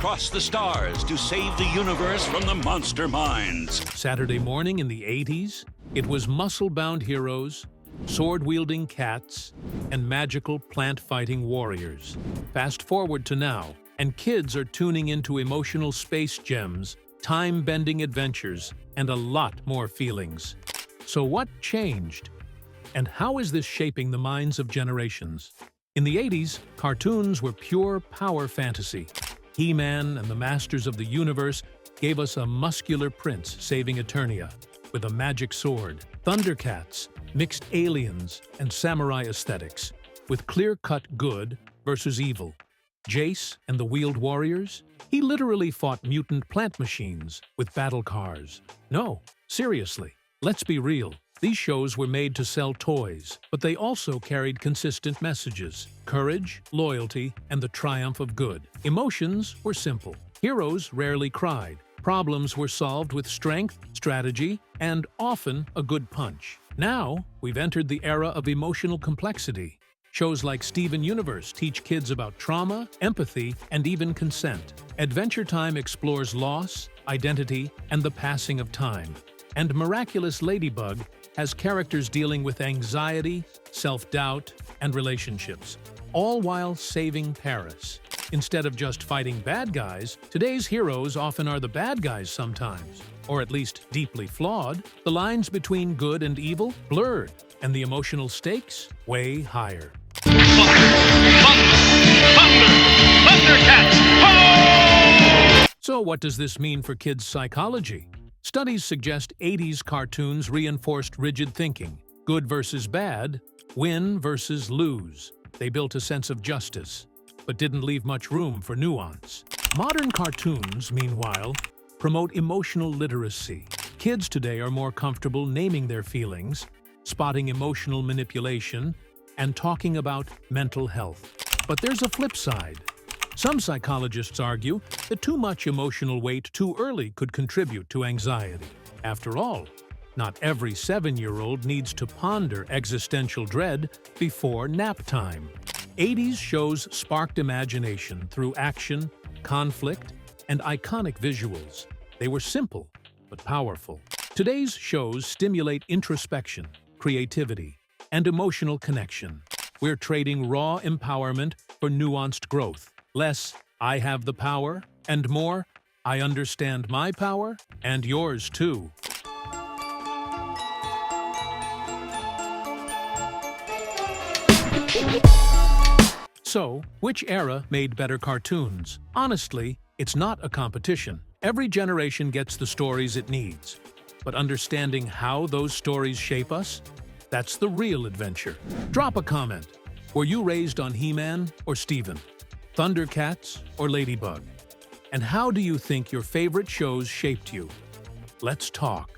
across the stars to save the universe from the monster minds. Saturday morning in the 80s, it was muscle-bound heroes, sword-wielding cats, and magical plant-fighting warriors. Fast forward to now, and kids are tuning into emotional space gems, time-bending adventures, and a lot more feelings. So what changed? And how is this shaping the minds of generations? In the 80s, cartoons were pure power fantasy. He-Man and the Masters of the Universe gave us a muscular prince saving Eternia with a magic sword. ThunderCats mixed aliens and samurai aesthetics with clear-cut good versus evil. Jayce and the Wheeled Warriors? He literally fought mutant plant machines with battle cars. No, seriously, let's be real. These shows were made to sell toys, but they also carried consistent messages: courage, loyalty, and the triumph of good. Emotions were simple. Heroes rarely cried. Problems were solved with strength, strategy, and often a good punch. Now, we've entered the era of emotional complexity. Shows like Steven Universe teach kids about trauma, empathy, and even consent. Adventure Time explores loss, identity, and the passing of time. And Miraculous Ladybug has characters dealing with anxiety, self-doubt, and relationships, all while saving Paris. Instead of just fighting bad guys, today's heroes often are the bad guys sometimes, or at least deeply flawed. The lines between good and evil blurred, and the emotional stakes way higher. ThunderCats! Ho! So what does this mean for kids' psychology? Studies suggest 80s cartoons reinforced rigid thinking. Good versus bad, win versus lose. They built a sense of justice, but didn't leave much room for nuance. Modern cartoons, meanwhile, promote emotional literacy. Kids today are more comfortable naming their feelings, spotting emotional manipulation, and talking about mental health. But there's a flip side. Some psychologists argue that too much emotional weight too early could contribute to anxiety. After all, not every 7-year-old needs to ponder existential dread before nap time. 80s shows sparked imagination through action, conflict, and iconic visuals. They were simple, but powerful. Today's shows stimulate introspection, creativity, and emotional connection. We're trading raw empowerment for nuanced growth. Less, I have the power, and more, I understand my power, and yours too. So, which era made better cartoons? Honestly, it's not a competition. Every generation gets the stories it needs. But understanding how those stories shape us? That's the real adventure. Drop a comment. Were you raised on He-Man or Steven? ThunderCats or Ladybug? And how do you think your favorite shows shaped you? Let's talk.